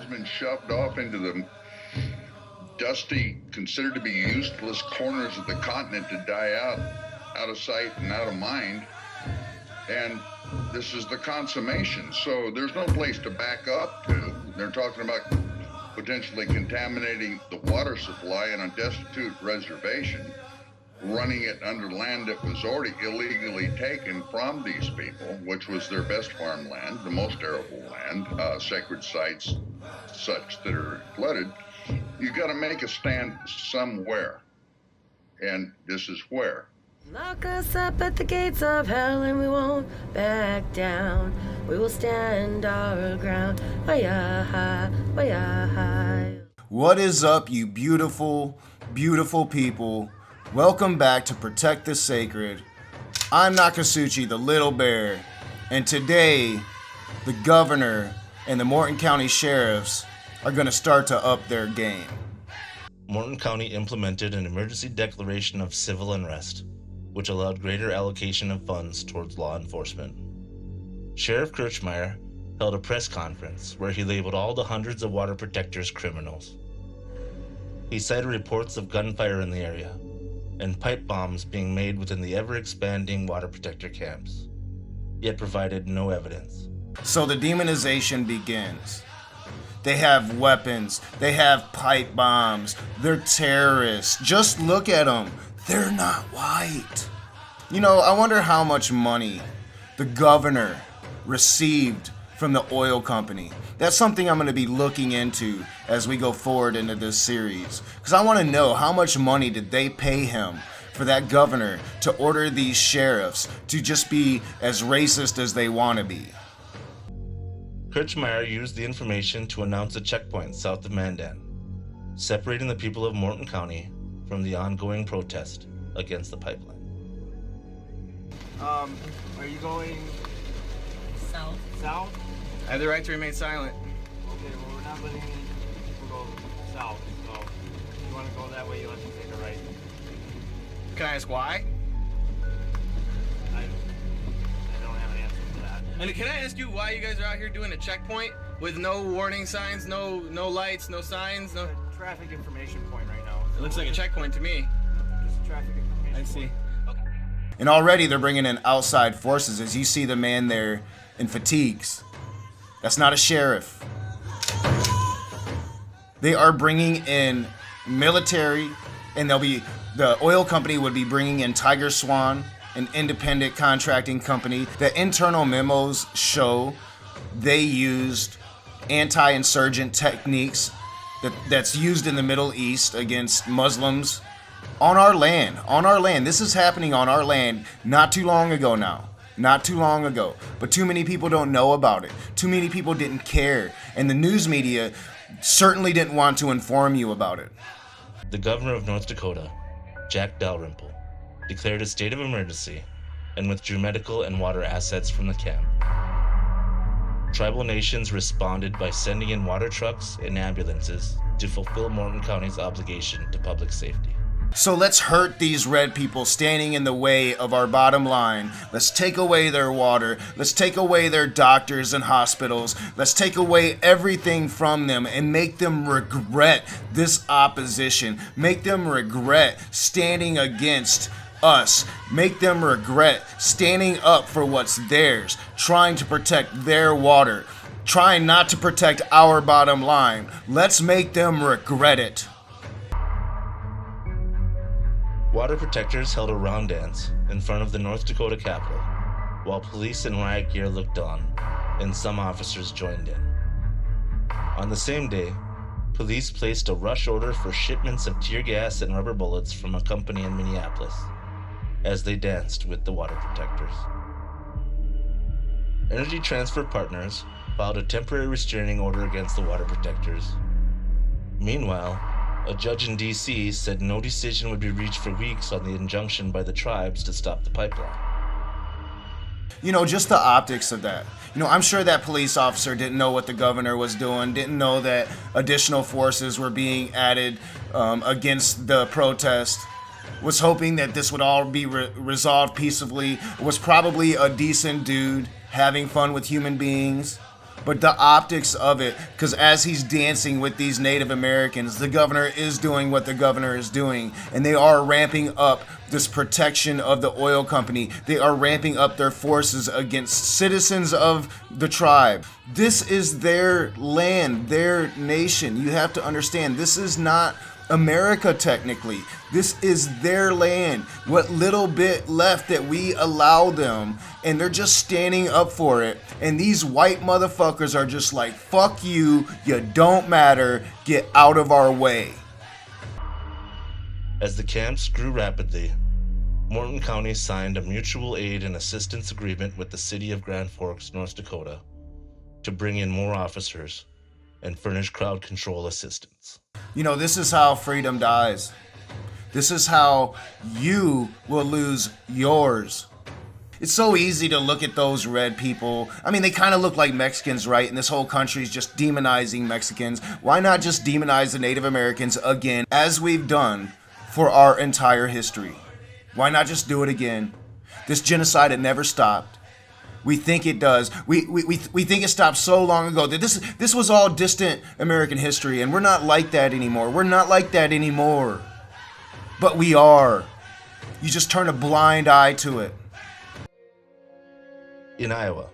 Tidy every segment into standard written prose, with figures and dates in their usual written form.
been shoved off into the dusty, considered to be useless corners of the continent to die out of sight and out of mind. And this is the consummation. So there's no place to back up to. They're talking about potentially contaminating the water supply on a destitute reservation, running it under land that was already illegally taken from these people, which was their best farmland, the most arable land, sacred sites such that are flooded. You got to make a stand somewhere, and this is where. Lock us up at the gates of hell and we won't back down. We will stand our ground. Why-ya-hi, why-ya-hi. What is up, you beautiful, beautiful people? Welcome back to Protect the Sacred. I'm Nakasuchi, the little bear, and today the governor and the Morton County Sheriffs are going to start to up their game. Morton County implemented an emergency declaration of civil unrest, which allowed greater allocation of funds towards law enforcement. Sheriff Meyer held a press conference where he labeled all the hundreds of water protectors criminals. He cited reports of gunfire in the area and pipe bombs being made within the ever-expanding water protector camps, yet provided no evidence. So the demonization begins. They have weapons, they have pipe bombs, they're terrorists. Just look at them. They're not white. You know, I wonder how much money the governor received from the oil company. That's something I'm going to be looking into as we go forward into this series. Because I want to know how much money did they pay him for that governor to order these sheriffs to just be as racist as they want to be. Meyer used the information to announce a checkpoint south of Mandan, separating the people of Morton County from the ongoing protest against the pipeline. Are you going south? South? I have the right to remain silent. Okay, well, we're not letting people go south, so if you want to go that way, you'll have to take a right. Can I ask why? I don't have an answer for that. And can I ask you why you guys are out here doing a checkpoint with no warning signs, no lights, no signs, no... It's a traffic information point right now. It looks like a checkpoint to me. Just a traffic information I see. point. Okay. And already they're bringing in outside forces. As you see the man there in fatigues, that's not a sheriff. They are bringing in military, and the oil company would be bringing in Tiger Swan, an independent contracting company. The internal memos show they used anti-insurgent techniques that's used in the Middle East against Muslims on our land. This is happening on our land not too long ago now. Not too long ago. But too many people don't know about it. Too many people didn't care. And the news media certainly didn't want to inform you about it. The governor of North Dakota, Jack Dalrymple, declared a state of emergency and withdrew medical and water assets from the camp. Tribal nations responded by sending in water trucks and ambulances to fulfill Morton County's obligation to public safety. So let's hurt these red people standing in the way of our bottom line. Let's take away their water. Let's take away their doctors and hospitals. Let's take away everything from them and make them regret this opposition. Make them regret standing against us. Make them regret standing up for what's theirs, trying to protect their water, trying not to protect our bottom line. Let's make them regret it. Water protectors held a round dance in front of the North Dakota Capitol, while police in riot gear looked on, and some officers joined in. On the same day, police placed a rush order for shipments of tear gas and rubber bullets from a company in Minneapolis, as they danced with the water protectors. Energy Transfer Partners filed a temporary restraining order against the water protectors. Meanwhile, a judge in D.C. said no decision would be reached for weeks on the injunction by the tribes to stop the pipeline. You know, just the optics of that. You know, I'm sure that police officer didn't know what the governor was doing, didn't know that additional forces were being added against the protest, was hoping that this would all be resolved peaceably, was probably a decent dude having fun with human beings. But the optics of it, because as he's dancing with these Native Americans, the governor is doing what the governor is doing, and they are ramping up this protection of the oil company. They are ramping up their forces against citizens of the tribe. This is their land, their nation. You have to understand, this is not America technically. This is their land. What little bit left that we allow them, and they're just standing up for it. And these white motherfuckers are just like, fuck you, you don't matter, get out of our way. As the camps grew rapidly, Morton County signed a mutual aid and assistance agreement with the city of Grand Forks, North Dakota, to bring in more officers and furnish crowd control assistance. You know, this is how freedom dies. This is how you will lose yours. It's so easy to look at those red people. I mean, they kind of look like Mexicans, right? And this whole country is just demonizing Mexicans. Why not just demonize the Native Americans again, as we've done for our entire history? Why not just do it again? This genocide, it never stopped. We think it does. We think it stopped so long ago that this was all distant American history, and we're not like that anymore. We're not like that anymore. But we are. You just turn a blind eye to it. In Iowa,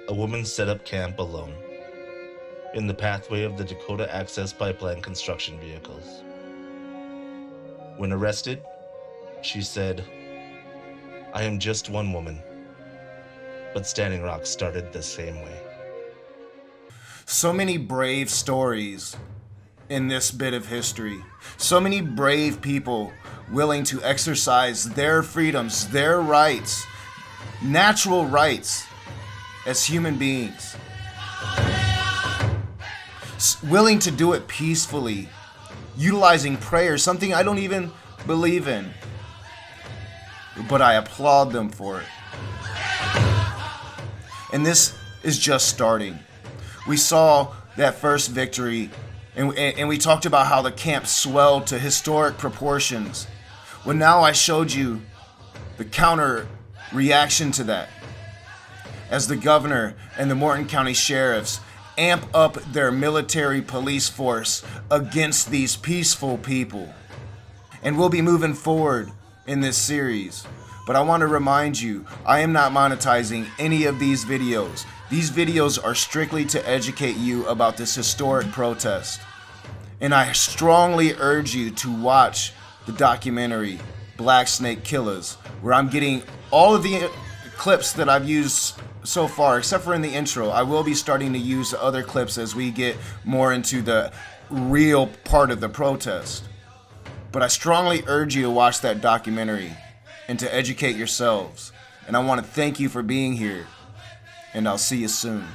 a woman set up camp alone in the pathway of the Dakota Access Pipeline construction vehicles. When arrested, she said, "I am just one woman." But Standing Rock started the same way. So many brave stories in this bit of history. So many brave people willing to exercise their freedoms, their rights, natural rights as human beings. Willing to do it peacefully, utilizing prayer, something I don't even believe in. But I applaud them for it. And this is just starting. We saw that first victory, and we talked about how the camp swelled to historic proportions. Well, now I showed you the counter reaction to that, as the governor and the Morton County Sheriffs amp up their military police force against these peaceful people. And we'll be moving forward in this series. But I want to remind you, I am not monetizing any of these videos. These videos are strictly to educate you about this historic protest. And I strongly urge you to watch the documentary Black Snake Killers, where I'm getting all of the clips that I've used so far, except for in the intro. I will be starting to use other clips as we get more into the real part of the protest. But I strongly urge you to watch that documentary and to educate yourselves. And I want to thank you for being here, and I'll see you soon.